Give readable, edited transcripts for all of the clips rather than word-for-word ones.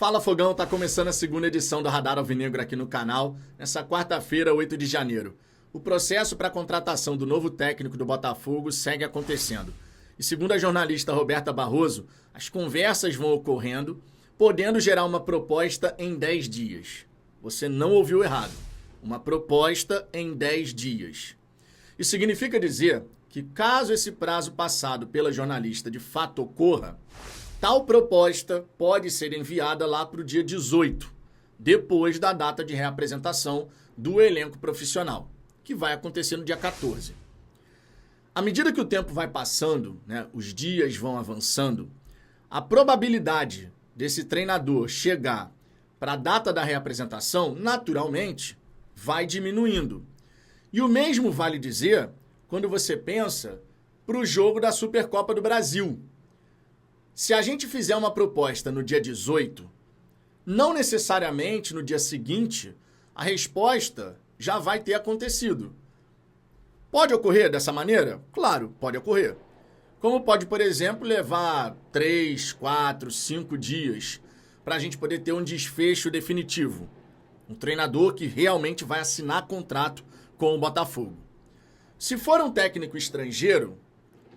Fala Fogão, tá começando a segunda edição do Radar Alvinegro aqui no canal, nessa quarta-feira, 8 de janeiro. O processo para a contratação do novo técnico do Botafogo segue acontecendo. E segundo a jornalista Roberta Barroso, as conversas vão ocorrendo, podendo gerar uma proposta em 10 dias. Você não ouviu errado. Uma proposta em 10 dias. Isso significa dizer que caso esse prazo passado pela jornalista de fato ocorra, tal proposta pode ser enviada lá para o dia 18, depois da data de reapresentação do elenco profissional, que vai acontecer no dia 14. À medida que o tempo vai passando, os dias vão avançando, a probabilidade desse treinador chegar para a data da reapresentação, naturalmente, vai diminuindo. E o mesmo vale dizer quando você pensa para o jogo da Supercopa do Brasil. Se a gente fizer uma proposta no dia 18, não necessariamente no dia seguinte, a resposta já vai ter acontecido. Pode ocorrer dessa maneira? Claro, pode ocorrer. Como pode, por exemplo, levar 3, 4, 5 dias para a gente poder ter um desfecho definitivo. Um treinador que realmente vai assinar contrato com o Botafogo. Se for um técnico estrangeiro,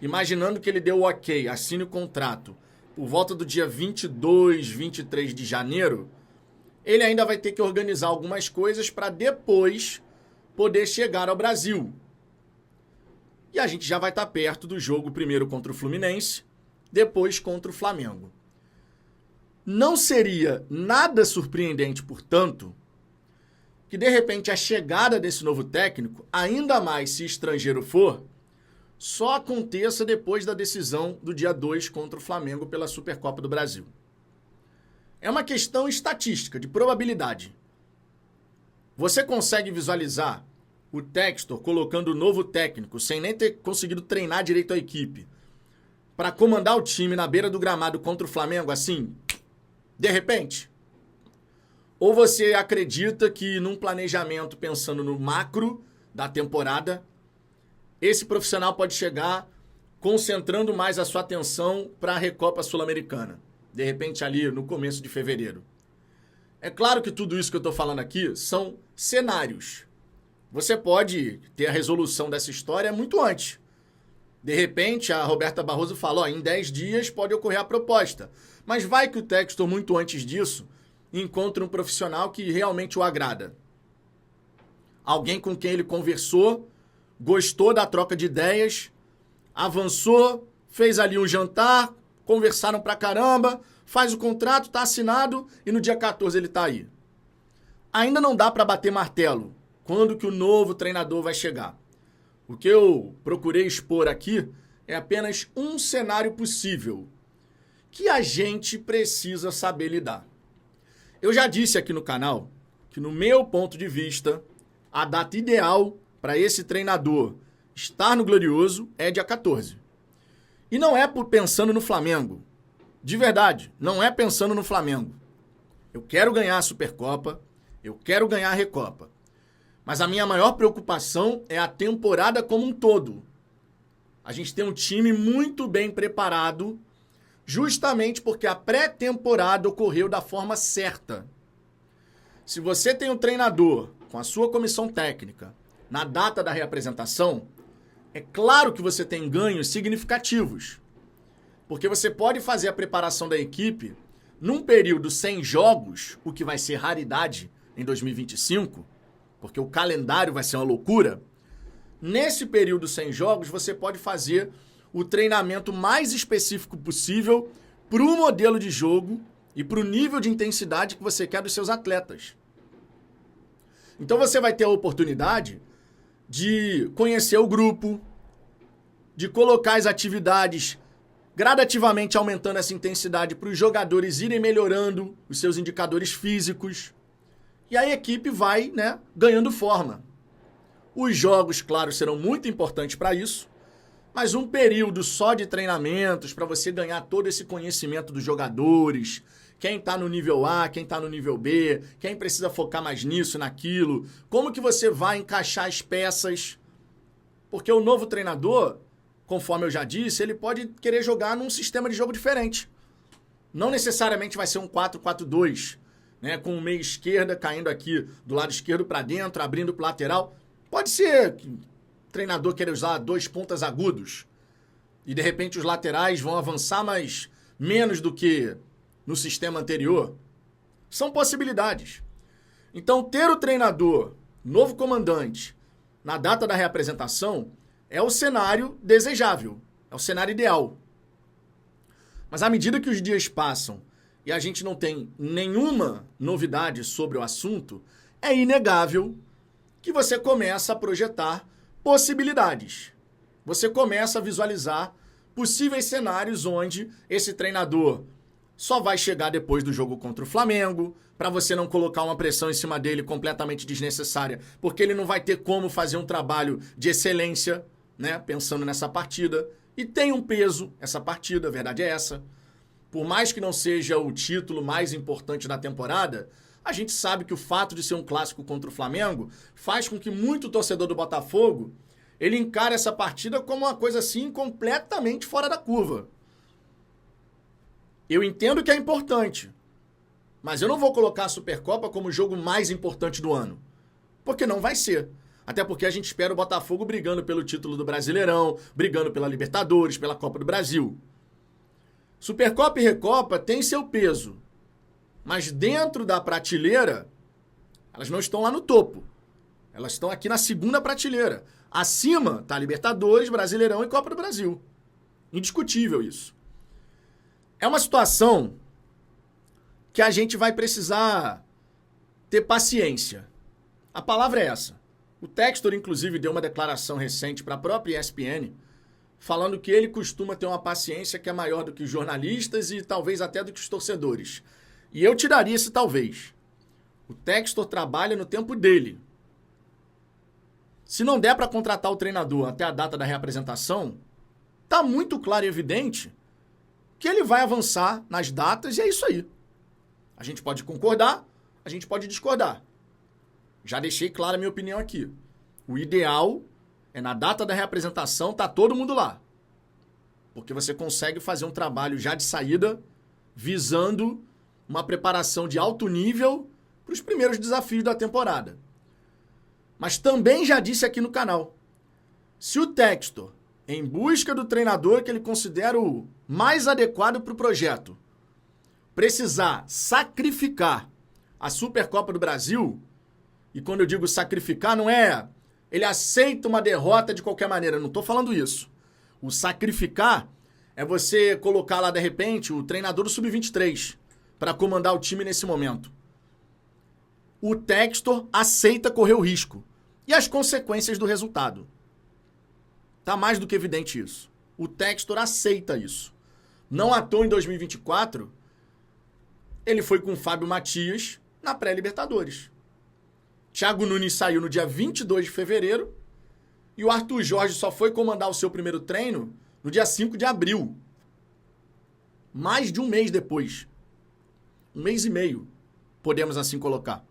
imaginando que ele deu o ok, assine o contrato, por volta do dia 22, 23 de janeiro, ele ainda vai ter que organizar algumas coisas para depois poder chegar ao Brasil. E a gente já vai estar perto do jogo primeiro contra o Fluminense, depois contra o Flamengo. Não seria nada surpreendente, portanto, que de repente a chegada desse novo técnico, ainda mais se estrangeiro for, só aconteça depois da decisão do dia 2 contra o Flamengo pela Supercopa do Brasil. É uma questão estatística, de probabilidade. Você consegue visualizar o Textor colocando o novo técnico, sem nem ter conseguido treinar direito a equipe, para comandar o time na beira do gramado contra o Flamengo, assim, de repente? Ou você acredita que num planejamento pensando no macro da temporada, esse profissional pode chegar concentrando mais a sua atenção para a Recopa Sul-Americana, de repente ali no começo de fevereiro? É claro que tudo isso que eu estou falando aqui são cenários. Você pode ter a resolução dessa história muito antes. De repente, a Roberta Barroso fala, em 10 dias pode ocorrer a proposta. Mas vai que o Textor, muito antes disso, encontra um profissional que realmente o agrada. Alguém com quem ele conversou, gostou da troca de ideias, avançou, fez ali um jantar, conversaram pra caramba, faz o contrato, tá assinado e no dia 14 ele tá aí. Ainda não dá pra bater martelo quando que o novo treinador vai chegar. O que eu procurei expor aqui é apenas um cenário possível que a gente precisa saber lidar. Eu já disse aqui no canal que, no meu ponto de vista, a data ideal para esse treinador estar no Glorioso é dia 14. E não é pensando no Flamengo. De verdade, não é pensando no Flamengo. Eu quero ganhar a Supercopa, eu quero ganhar a Recopa. Mas a minha maior preocupação é a temporada como um todo. A gente tem um time muito bem preparado, justamente porque a pré-temporada ocorreu da forma certa. Se você tem um treinador com a sua comissão técnica na data da reapresentação, é claro que você tem ganhos significativos. Porque você pode fazer a preparação da equipe num período sem jogos, o que vai ser raridade em 2025, porque o calendário vai ser uma loucura. Nesse período sem jogos, você pode fazer o treinamento mais específico possível para o modelo de jogo e para o nível de intensidade que você quer dos seus atletas. Então você vai ter a oportunidade de conhecer o grupo, de colocar as atividades gradativamente aumentando essa intensidade para os jogadores irem melhorando os seus indicadores físicos. E a equipe vai, ganhando forma. Os jogos, claro, serão muito importantes para isso, mas um período só de treinamentos para você ganhar todo esse conhecimento dos jogadores, quem está no nível A, quem está no nível B, quem precisa focar mais nisso, naquilo, como que você vai encaixar as peças. Porque o novo treinador, conforme eu já disse, ele pode querer jogar num sistema de jogo diferente. Não necessariamente vai ser um 4-4-2, né, com o meia esquerda caindo aqui do lado esquerdo para dentro, abrindo para o lateral. Pode ser que o treinador queira usar 2 pontas agudos e de repente os laterais vão avançar, mas menos do que no sistema anterior. São possibilidades. Então, ter o treinador, novo comandante, na data da reapresentação, é o cenário desejável, é o cenário ideal. Mas à medida que os dias passam e a gente não tem nenhuma novidade sobre o assunto, é inegável que você começa a projetar possibilidades. Você começa a visualizar possíveis cenários onde esse treinador só vai chegar depois do jogo contra o Flamengo, para você não colocar uma pressão em cima dele completamente desnecessária, porque ele não vai ter como fazer um trabalho de excelência, né, pensando nessa partida. E tem um peso essa partida, a verdade é essa. Por mais que não seja o título mais importante da temporada, a gente sabe que o fato de ser um clássico contra o Flamengo faz com que muito torcedor do Botafogo ele encare essa partida como uma coisa assim completamente fora da curva. Eu entendo que é importante, mas eu não vou colocar a Supercopa como o jogo mais importante do ano, porque não vai ser. Até porque a gente espera o Botafogo brigando pelo título do Brasileirão, brigando pela Libertadores, pela Copa do Brasil. Supercopa e Recopa têm seu peso, mas dentro da prateleira, elas não estão lá no topo. Elas estão aqui na segunda prateleira. Acima está Libertadores, Brasileirão e Copa do Brasil. Indiscutível isso. É uma situação que a gente vai precisar ter paciência. A palavra é essa. O Textor, inclusive, deu uma declaração recente para a própria ESPN, falando que ele costuma ter uma paciência que é maior do que os jornalistas e talvez até do que os torcedores. E eu tiraria esse talvez. O Textor trabalha no tempo dele. Se não der para contratar o treinador até a data da reapresentação, tá muito claro e evidente que ele vai avançar nas datas e é isso aí. A gente pode concordar, a gente pode discordar. Já deixei clara a minha opinião aqui. O ideal é na data da reapresentação tá todo mundo lá. Porque você consegue fazer um trabalho já de saída visando uma preparação de alto nível para os primeiros desafios da temporada. Mas também já disse aqui no canal, se o Textor, em busca do treinador que ele considera o mais adequado para o projeto, precisar sacrificar a Supercopa do Brasil, e quando eu digo sacrificar, não é ele aceita uma derrota de qualquer maneira, eu não estou falando isso. O sacrificar é você colocar lá, de repente, o treinador do Sub-23 para comandar o time nesse momento. O Textor aceita correr o risco e as consequências do resultado. Tá mais do que evidente isso. O Textor aceita isso. Não à toa em 2024, ele foi com o Fábio Matias na pré-Libertadores. Thiago Nunes saiu no dia 22 de fevereiro e o Arthur Jorge só foi comandar o seu primeiro treino no dia 5 de abril. Mais de um mês depois. 1 mês e meio, podemos assim colocar.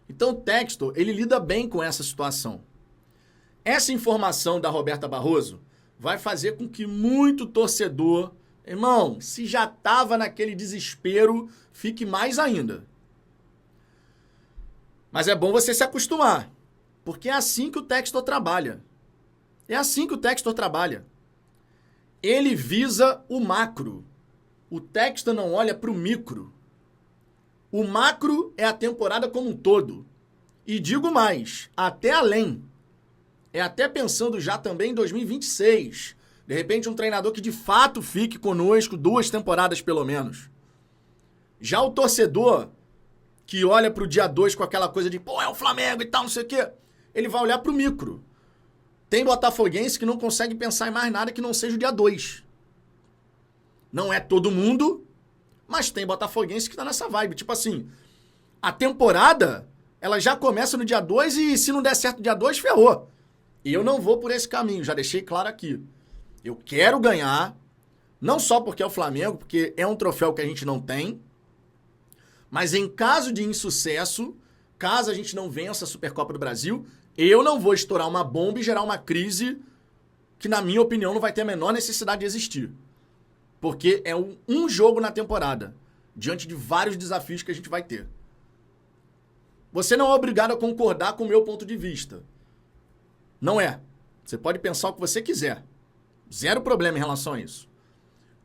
Então o Textor, ele lida bem com essa situação. Essa informação da Roberta Barroso vai fazer com que muito torcedor, irmão, se já estava naquele desespero, fique mais ainda. Mas é bom você se acostumar, porque é assim que o Textor trabalha. É assim que o Textor trabalha. Ele visa o macro. O Textor não olha para o micro. O macro é a temporada como um todo. E digo mais, até além. É até pensando já também em 2026. De repente um treinador que de fato fique conosco 2 temporadas pelo menos. Já o torcedor que olha pro dia 2 com aquela coisa de pô, é o Flamengo e tal, não sei o quê, ele vai olhar pro micro. Tem botafoguense que não consegue pensar em mais nada que não seja o dia 2. Não é todo mundo, mas tem botafoguense que tá nessa vibe. Tipo assim, a temporada, ela já começa no dia 2 e se não der certo no dia 2, ferrou. E eu não vou por esse caminho, já deixei claro aqui. Eu quero ganhar, não só porque é o Flamengo, porque é um troféu que a gente não tem, mas em caso de insucesso, caso a gente não vença a Supercopa do Brasil, eu não vou estourar uma bomba e gerar uma crise que, na minha opinião, não vai ter a menor necessidade de existir. Porque é um jogo na temporada, diante de vários desafios que a gente vai ter. Você não é obrigado a concordar com o meu ponto de vista. Não é. Você pode pensar o que você quiser. Zero problema em relação a isso.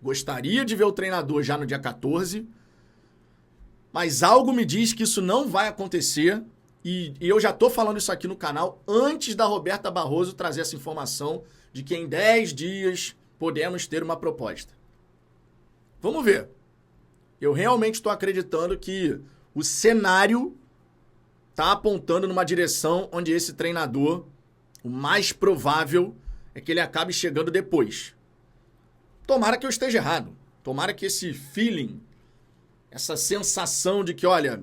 Gostaria de ver o treinador já no dia 14, mas algo me diz que isso não vai acontecer e eu já estou falando isso aqui no canal antes da Roberta Barroso trazer essa informação de que em 10 dias podemos ter uma proposta. Vamos ver. Eu realmente estou acreditando que o cenário está apontando numa direção onde esse treinador, o mais provável é que ele acabe chegando depois. Tomara que eu esteja errado. Tomara que esse feeling, essa sensação de que, olha,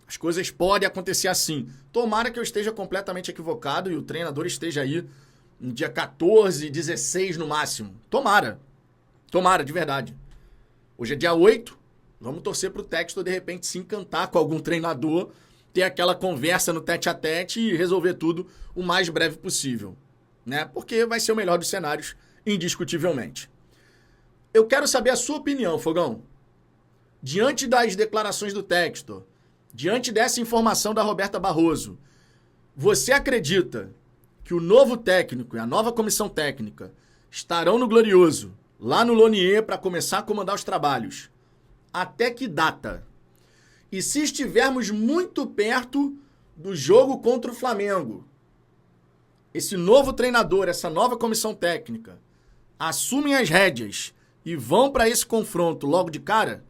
as coisas podem acontecer assim. Tomara que eu esteja completamente equivocado e o treinador esteja aí no dia 14, 16 no máximo. Tomara. Tomara, de verdade. Hoje é dia 8. Vamos torcer para o Textor, de repente, se encantar com algum treinador, ter aquela conversa no tete-a-tete e resolver tudo o mais breve possível, né? Porque vai ser o melhor dos cenários, indiscutivelmente. Eu quero saber a sua opinião, Fogão. Diante das declarações do Textor, diante dessa informação da Roberta Barroso, você acredita que o novo técnico e a nova comissão técnica estarão no Glorioso, lá no Lonier, para começar a comandar os trabalhos? Até que data? E se estivermos muito perto do jogo contra o Flamengo, esse novo treinador, essa nova comissão técnica, assumem as rédeas e vão para esse confronto logo de cara?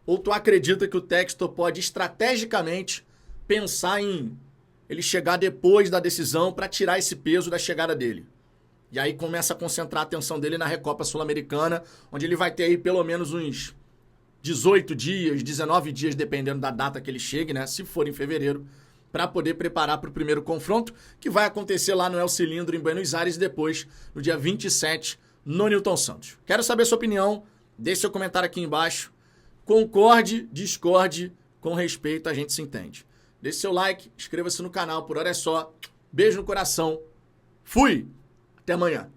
Ou tu acredita que o Textor pode estrategicamente pensar em ele chegar depois da decisão para tirar esse peso da chegada dele? E aí começa a concentrar a atenção dele na Recopa Sul-Americana, onde ele vai ter aí pelo menos uns 18 dias, 19 dias, dependendo da data que ele chegue, né? Se for em fevereiro, para poder preparar para o primeiro confronto, que vai acontecer lá no El Cilindro, em Buenos Aires, e depois, no dia 27, no Newton Santos. Quero saber sua opinião, deixe seu comentário aqui embaixo. Concorde, discorde, com respeito, a gente se entende. Deixe seu like, inscreva-se no canal, por hora é só. Beijo no coração. Fui! Até amanhã.